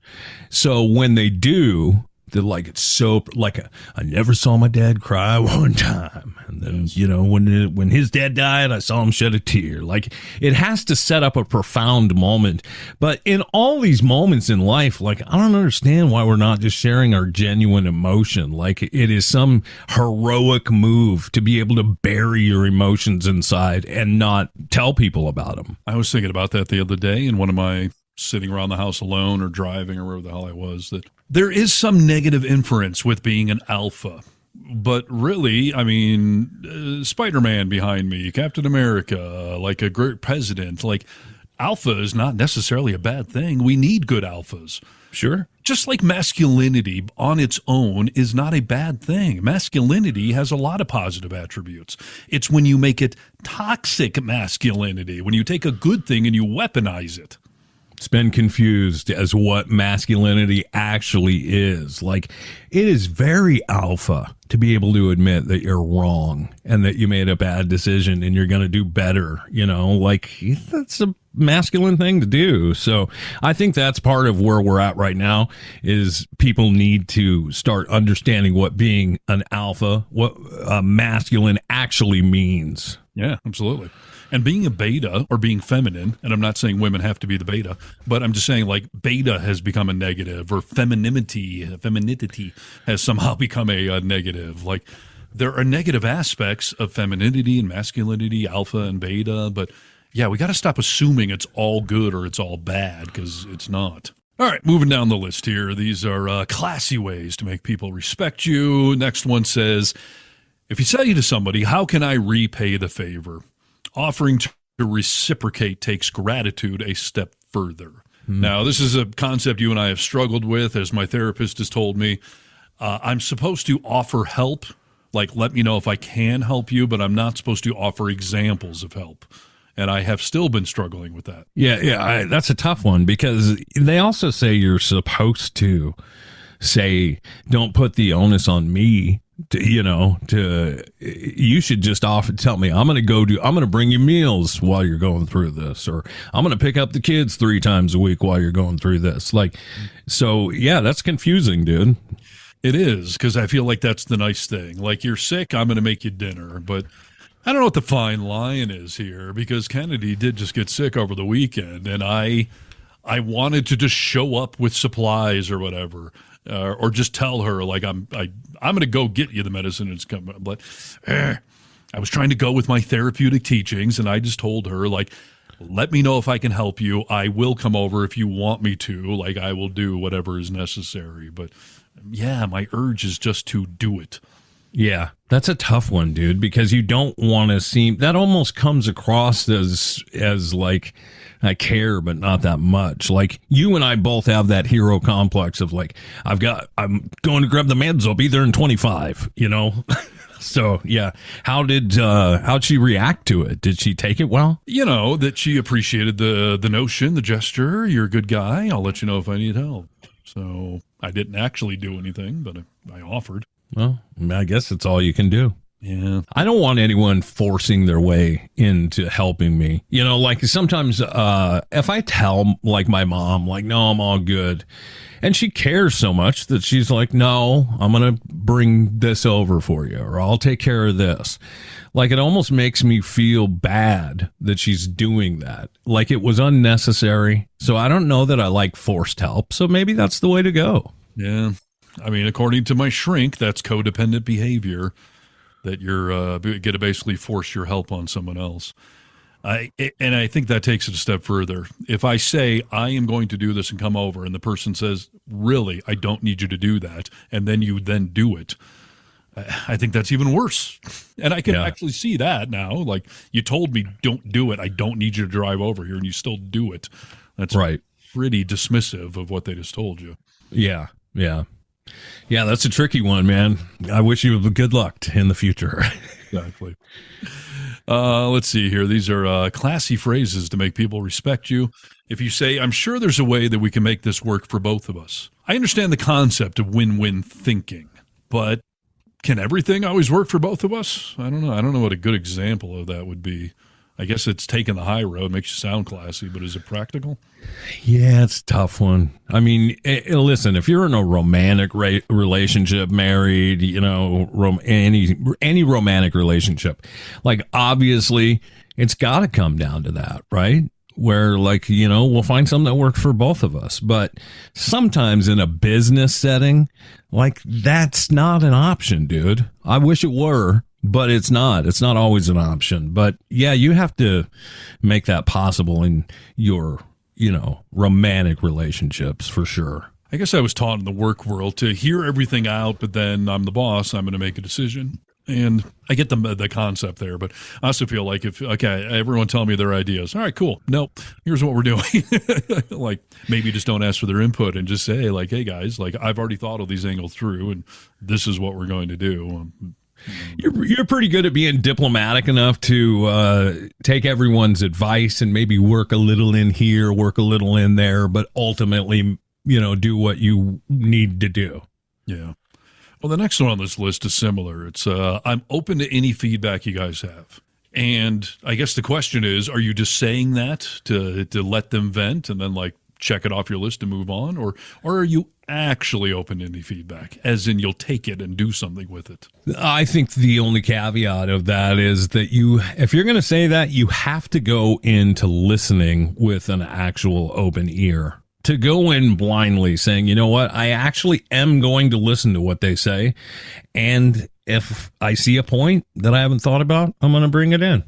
So when they do, they're like, it's so like, I never saw my dad cry one time. And then, when his dad died, I saw him shed a tear. Like, it has to set up a profound moment. But in all these moments in life, like, I don't understand why we're not just sharing our genuine emotion. Like, it is some heroic move to be able to bury your emotions inside and not tell people about them. I was thinking about that the other day in one of my sitting around the house alone or driving or wherever the hell I was, that there is some negative inference with being an alpha. But really, I mean, Spider-Man behind me, Captain America, like a great president, like alpha is not necessarily a bad thing. We need good alphas. Sure. Just like masculinity on its own is not a bad thing. Masculinity has a lot of positive attributes. It's when you make it toxic masculinity, when you take a good thing and you weaponize it. It's been confused as what masculinity actually is. Like, it is very alpha to be able to admit that you're wrong and that you made a bad decision and you're going to do better. Like, that's a masculine thing to do. So I think that's part of where we're at right now is people need to start understanding what being an alpha, what masculine actually means. Yeah, absolutely. And being a beta or being feminine, and I'm not saying women have to be the beta, but I'm just saying like beta has become a negative or femininity has somehow become a negative. Like there are negative aspects of femininity and masculinity, alpha and beta, but yeah, we got to stop assuming it's all good or it's all bad because it's not. All right, moving down the list here. These are classy ways to make people respect you. Next one says, if you say to somebody, how can I repay the favor? Offering to reciprocate takes gratitude a step further. Now, this is a concept you and I have struggled with, as my therapist has told me. I'm supposed to offer help, like let me know if I can help you, but I'm not supposed to offer examples of help. And I have still been struggling with that. Yeah, that's a tough one because they also say you're supposed to say, don't put the onus on me. You should just tell me I'm going to bring you meals while you're going through this, or I'm going to pick up the kids 3 times a week while you're going through this. Like, so yeah, that's confusing, dude. It is, because I feel like that's the nice thing. Like, you're sick, I'm going to make you dinner, but I don't know what the fine line is here, because Kennedy did just get sick over the weekend, and I wanted to just show up with supplies or whatever. Or just tell her like I'm going to go get you the medicine. It's coming, but I was trying to go with my therapeutic teachings, and I just told her like, let me know if I can help you. I will come over if you want me to. Like, I will do whatever is necessary. But yeah, my urge is just to do it. Yeah, that's a tough one, dude, because you don't want to seem that almost comes across as like, I care, but not that much. Like, you and I both have that hero complex of like, I'm going to grab the meds. I'll be there in 25, So yeah. How'd she react to it? Did she take it well? That she appreciated the notion, the gesture. You're a good guy. I'll let you know if I need help. So I didn't actually do anything, but I offered. Well, I guess it's all you can do. Yeah. I don't want anyone forcing their way into helping me. You know, like sometimes if I tell like my mom, like, no, I'm all good. And she cares so much that she's like, no, I'm going to bring this over for you, or I'll take care of this. Like, it almost makes me feel bad that she's doing that. Like, it was unnecessary. So I don't know that I like forced help. So maybe that's the way to go. Yeah. I mean, according to my shrink, that's codependent behavior, that you're going to basically force your help on someone else. And I think that takes it a step further. If I say, I am going to do this and come over, and the person says, really, I don't need you to do that, and then you then do it, I think that's even worse. And I can actually see that now. Like, you told me, don't do it. I don't need you to drive over here, and you still do it. That's right. Pretty dismissive of what they just told you. Yeah, yeah. Yeah, that's a tricky one, man. I wish you good luck in the future. Exactly. Let's see here. These are classy phrases to make people respect you. If you say, I'm sure there's a way that we can make this work for both of us. I understand the concept of win-win thinking, but can everything always work for both of us? I don't know. I don't know what a good example of that would be. I guess it's taking the high road, makes you sound classy, but is it practical? Yeah, it's a tough one. I mean, listen, if you're in a romantic relationship, married, you know, any romantic relationship, like, obviously it's got to come down to that, right? Where, like, you know, we'll find something that works for both of us. But sometimes in a business setting, like, that's not an option, dude. I wish it were. But it's not. It's not always an option. But yeah, you have to make that possible in your, you know, romantic relationships for sure. I guess I was taught in the work world to hear everything out, but then I'm the boss. I'm going to make a decision. And I get the concept there, but I also feel like everyone tell me their ideas. All right, cool. Nope. Here's what we're doing. Like, maybe just don't ask for their input and just say, like, hey guys, like, I've already thought of these angles through, and this is what we're going to do. You're pretty good at being diplomatic enough to take everyone's advice and maybe work a little in here, work a little in there, but ultimately, you know, do what you need to do. Yeah. Well, the next one on this list is similar. It's I'm open to any feedback you guys have. And I guess the question is, are you just saying that to let them vent and then, like, check it off your list and move on? Or are you actually open to any feedback, as in you'll take it and do something with it? I think the only caveat of that is that if you're going to say that, you have to go into listening with an actual open ear. To go in blindly saying, you know what, I actually am going to listen to what they say. And if I see a point that I haven't thought about, I'm going to bring it in.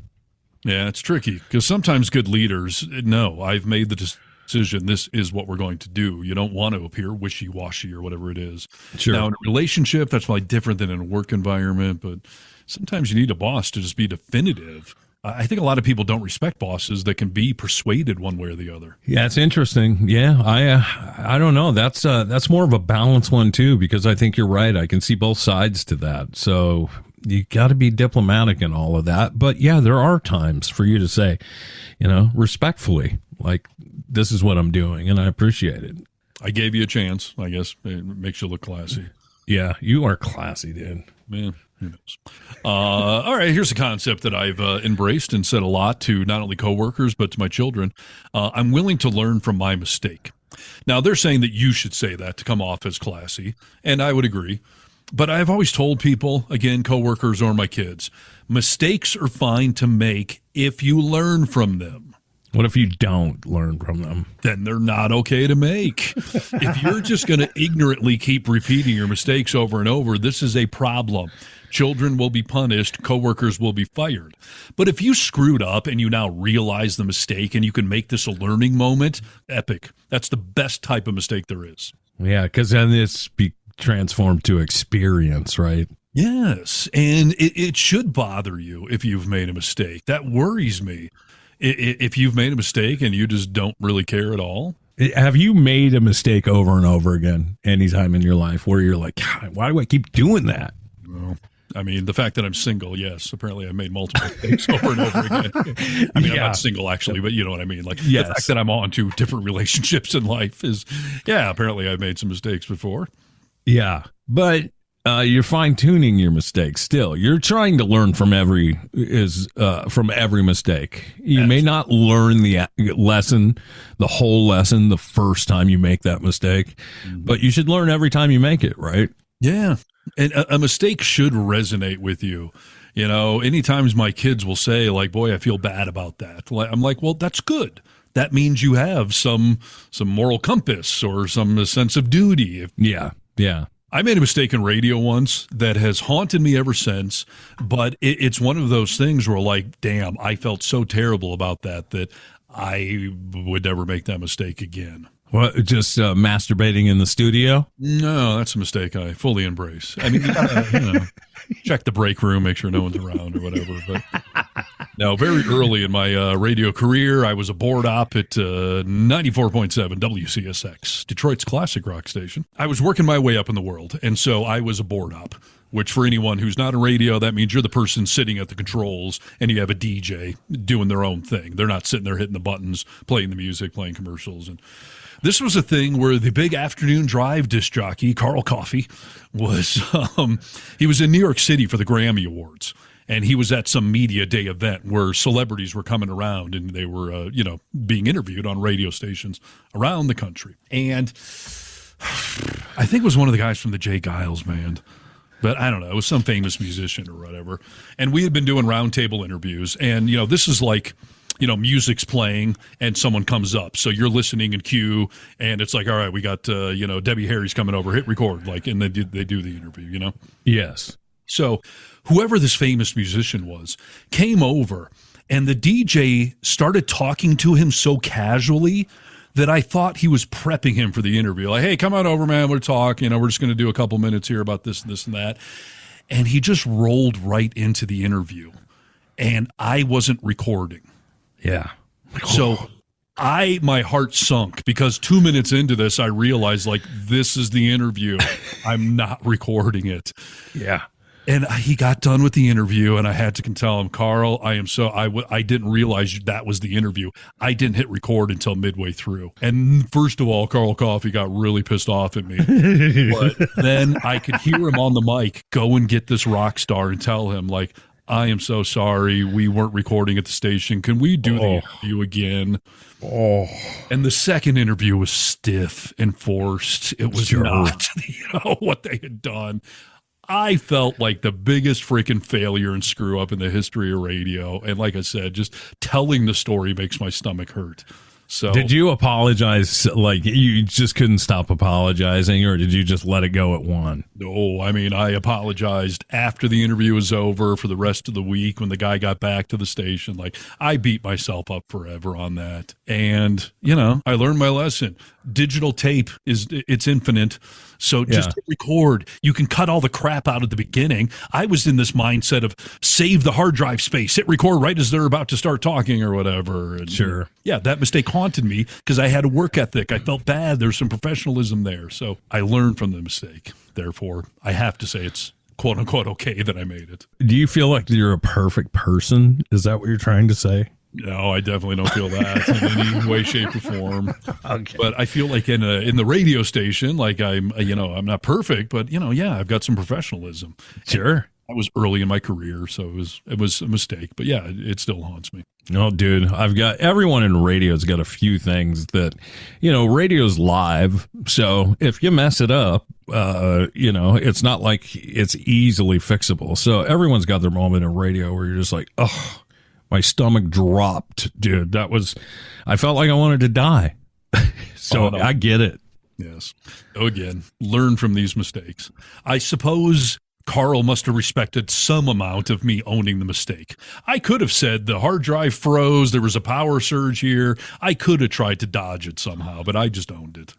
Yeah, it's tricky because sometimes good leaders know, I've made the decision, this is what we're going to do. You don't want to appear wishy-washy or whatever it is. Sure. Now, in a relationship, that's probably different than in a work environment, but sometimes you need a boss to just be definitive. I think a lot of people don't respect bosses that can be persuaded one way or the other. Yeah, it's interesting. Yeah, I don't know. That's more of a balanced one too, because I think you're right. I can see both sides to that. So you got to be diplomatic in all of that. But yeah, there are times for you to say, you know, respectfully, like, this is what I'm doing, and I appreciate it. I gave you a chance. I guess it makes you look classy. Yeah, you are classy, dude. Man. Who knows? All right, here's a concept that I've embraced and said a lot to not only coworkers but to my children. I'm willing to learn from my mistake. Now, they're saying that you should say that to come off as classy, and I would agree. But I've always told people, again, coworkers or my kids, mistakes are fine to make if you learn from them. What if you don't learn from them? Then they're not okay to make. If you're just going to ignorantly keep repeating your mistakes over and over, this is a problem. Children will be punished. Coworkers will be fired. But if you screwed up and you now realize the mistake and you can make this a learning moment, epic. That's the best type of mistake there is. Yeah, because then it's transformed to experience, right? Yes, and it should bother you if you've made a mistake. That worries me. If you've made a mistake and you just don't really care at all. Have you made a mistake over and over again anytime in your life where you're like, God, why do I keep doing that? Well, I mean, the fact that I'm single, yes. Apparently I've made multiple mistakes over and over again. I mean, I'm not single actually, but you know what I mean? Like, yes. The fact that I'm on to different relationships in life is, yeah, apparently I've made some mistakes before. Yeah, but you're fine tuning your mistakes. Still, you're trying to learn from every mistake. You may not learn the lesson, the whole lesson, the first time you make that mistake, but you should learn every time you make it, right? Yeah, and a mistake should resonate with you. You know, anytime my kids will say, like, boy, I feel bad about that. I'm like, well, that's good. That means you have some moral compass or some sense of duty. Yeah. I made a mistake in radio once that has haunted me ever since, but it's one of those things where, like, damn, I felt so terrible about that I would never make that mistake again. What, just masturbating in the studio? No, that's a mistake I fully embrace. I mean, you gotta, check the break room, make sure no one's around or whatever. But no, very early in my radio career, I was a board op at 94.7 WCSX, Detroit's classic rock station. I was working my way up in the world, and so I was a board op, which for anyone who's not in radio, that means you're the person sitting at the controls and you have a DJ doing their own thing. They're not sitting there hitting the buttons, playing the music, playing commercials. And this was a thing where the big afternoon drive disc jockey, Carl Coffey, was he was in New York City for the Grammy Awards. And he was at some media day event where celebrities were coming around and they were, being interviewed on radio stations around the country. And I think it was one of the guys from the Jay Giles band. But I don't know. It was some famous musician or whatever. And we had been doing roundtable interviews. And, this is like, music's playing and someone comes up. So you're listening in queue and it's like, all right, we got, Debbie Harry's coming over, hit record. Like, and they do the interview, Yes. So whoever this famous musician was came over and the DJ started talking to him so casually that I thought he was prepping him for the interview. Like, hey, come on over, man. We'll talk. We're just going to do a couple minutes here about this, and that. And he just rolled right into the interview. And I wasn't recording. Yeah. So my heart sunk because 2 minutes into this, I realized, like, this is the interview. I'm not recording it. Yeah. And he got done with the interview, and I had to tell him, Carl, I didn't realize that was the interview. I didn't hit record until midway through. And first of all, Carl Coffey got really pissed off at me. But then I could hear him on the mic go and get this rock star and tell him, like, I am so sorry. We weren't recording at the station. Can we do the interview again? Oh. And the second interview was stiff and forced. It was not, what they had done. I felt like the biggest freaking failure and screw up in the history of radio. And like I said, just telling the story makes my stomach hurt. So did you apologize? Like, you just couldn't stop apologizing, or did you just let it go at one? No, I mean, I apologized after the interview was over for the rest of the week when the guy got back to the station. Like, I beat myself up forever on that. And, I learned my lesson. Digital tape it's infinite. So just hit record. You can cut all the crap out at the beginning. I was in this mindset of save the hard drive space, hit record right as they're about to start talking or whatever. And sure. Yeah, that mistake haunted me because I had a work ethic. I felt bad. There's some professionalism there. So I learned from the mistake. Therefore, I have to say it's quote unquote okay that I made it. Do you feel like you're a perfect person? Is that what you're trying to say? No, I definitely don't feel that in any way, shape, or form. Okay. But I feel like in the radio station, like I'm not perfect, but I've got some professionalism. Sure. I was early in my career, so it was a mistake. But yeah, it still haunts me. No, dude, everyone in radio's got a few things that, radio's live. So if you mess it up, it's not like it's easily fixable. So everyone's got their moment in radio where you're just like, oh, my stomach dropped, dude. I felt like I wanted to die. So no. I get it. Yes. So again, learn from these mistakes. I suppose Carl must have respected some amount of me owning the mistake. I could have said the hard drive froze, there was a power surge here. I could have tried to dodge it somehow, but I just owned it.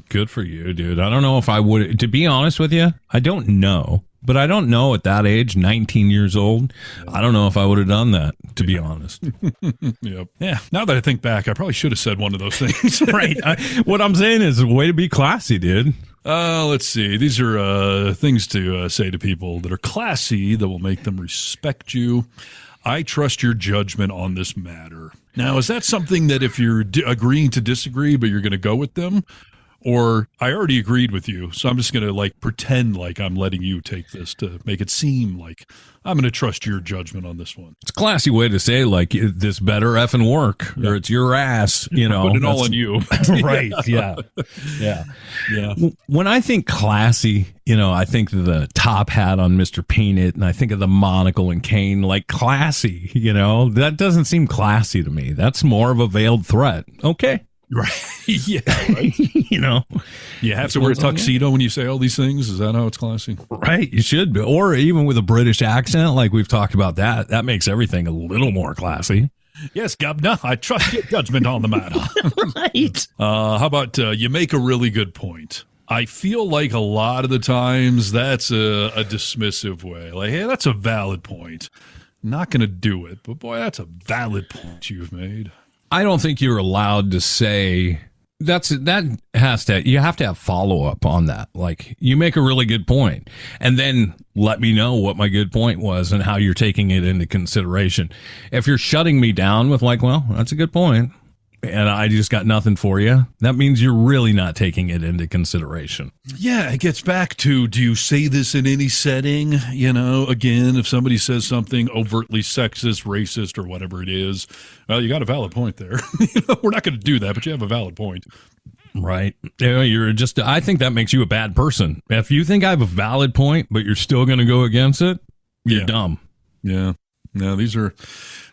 Good for you, dude. I don't know if I would, to be honest with you, I don't know. But I don't know at that age, 19 years old, I don't know if I would have done that, to be honest. Yep. Yeah. Now that I think back, I probably should have said one of those things. Right. What I'm saying is, way to be classy, dude. Let's see. These are things to say to people that are classy that will make them respect you. I trust your judgment on this matter. Now, is that something that if you're agreeing to disagree, but you're going to go with them? or I already agreed with you, so I'm just going to like pretend like I'm letting you take this to make it seem like I'm going to trust your judgment on this one. It's a classy way to say, like, this better effing work, or it's your ass, you know. Put it all on you. Right, yeah. When I think classy, you know, I think of the top hat on Mr. Peanut, and I think of the monocle and cane, like classy, you know. That doesn't seem classy to me. That's more of a veiled threat. Okay. Right. Yeah. Right. You know, you have to wear a tuxedo when you say all these things. Is that how it's classy? Right. You should be. Or even with a British accent, like we've talked about that. That makes everything a little more classy. Yes, Governor, I trust your judgment on the matter. Right. How about you make a really good point? I feel like a lot of the times that's a dismissive way. Like, hey, that's a valid point. Not going to do it, but boy, that's a valid point you've made. I don't think you're allowed to say you have to have follow up on that. Like, you make a really good point, and then let me know what my good point was and how you're taking it into consideration. If you're shutting me down with like, well, that's a good point, and I just got nothing for you, that means you're really not taking it into consideration. Yeah, it gets back to, do you say this in any setting? You know, again, if somebody says something overtly sexist, racist, or whatever it is, well, you got a valid point there. You know, we're not going to do that, but you have a valid point. Right. I think that makes you a bad person. If you think I have a valid point, but you're still going to go against it, you're dumb. Yeah. No, these are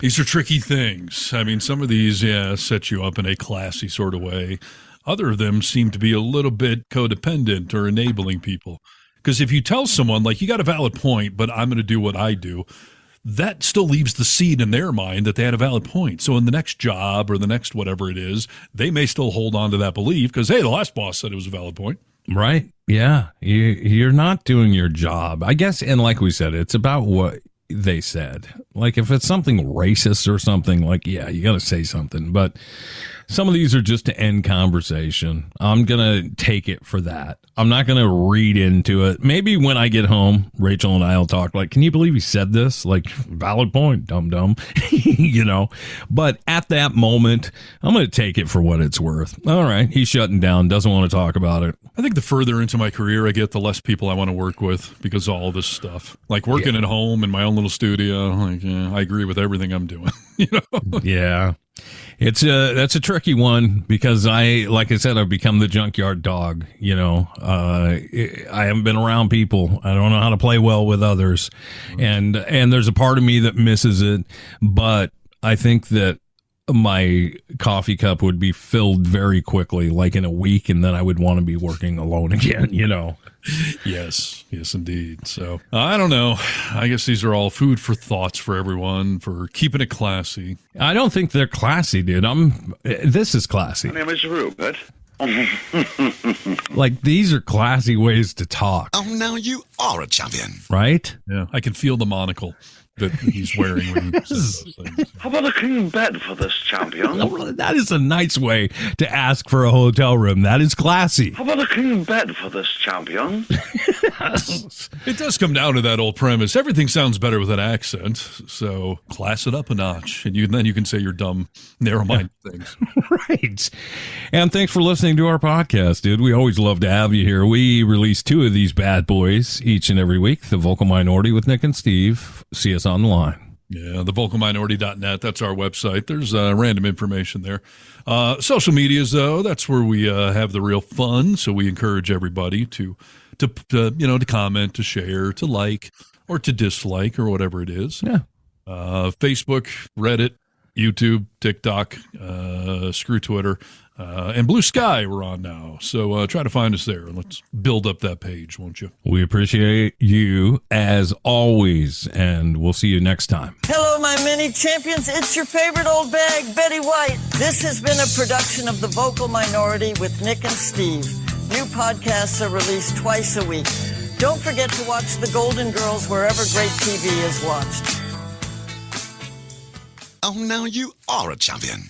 tricky things. I mean, some of these, set you up in a classy sort of way. Other of them seem to be a little bit codependent or enabling people. Because if you tell someone, like, you got a valid point, but I'm going to do what I do, that still leaves the seed in their mind that they had a valid point. So in the next job or the next whatever it is, they may still hold on to that belief because, hey, the last boss said it was a valid point. Right. Yeah. You're not doing your job, I guess. And like we said, it's about what they said. Like, if it's something racist or something, like, yeah, you got to say something. But some of these are just to end conversation. I'm going to take it for that. I'm not going to read into it. Maybe when I get home, Rachel and I will talk like, can you believe he said this? Like, valid point, dumb, you know. But at that moment, I'm going to take it for what it's worth. All right, he's shutting down, doesn't want to talk about it. I think the further into my career I get, the less people I want to work with because of all this stuff. Like working at home in my own little studio, like, I agree with everything I'm doing. You know? Yeah. That's a tricky one because like I said, I've become the junkyard dog. You know, I haven't been around people. I don't know how to play well with others, and there's a part of me that misses it. But I think that my coffee cup would be filled very quickly, like in a week, and then I would want to be working alone again. You know. Yes, indeed. So I don't know. I guess these are all food for thoughts for everyone for keeping it classy. I don't think they're classy, dude. This is classy. My name is Rupert. Like, these are classy ways to talk. Oh, now you are a champion. Right? Yeah, I can feel the monocle that he's wearing when he says those things. How about a king bed for this champion? That is a nice way to ask for a hotel room. That is classy. How about a king bed for this champion? It does come down to that old premise. Everything sounds better with an accent, so class it up a notch, and then you can say your dumb, narrow-minded things. Right. And thanks for listening to our podcast, dude. We always love to have you here. We release 2 of these bad boys each and every week. The Vocal Minority with Nick and Steve. See us online. Yeah, thevocalminority.net. That's our website. There's random information there. Social medias, though, that's where we have the real fun. So we encourage everybody to comment, to share, to like, or to dislike, or whatever it is. Yeah. Facebook, Reddit, YouTube, TikTok, screw Twitter, and Blue Sky we're on now. So try to find us there, and let's build up that page, won't you? We appreciate you as always, and we'll see you next time. Hello, my mini champions. It's your favorite old bag, Betty White. This has been a production of The Vocal Minority with Nick and Steve. New podcasts are released twice a week. Don't forget to watch The Golden Girls wherever great TV is watched. Oh, now you are a champion.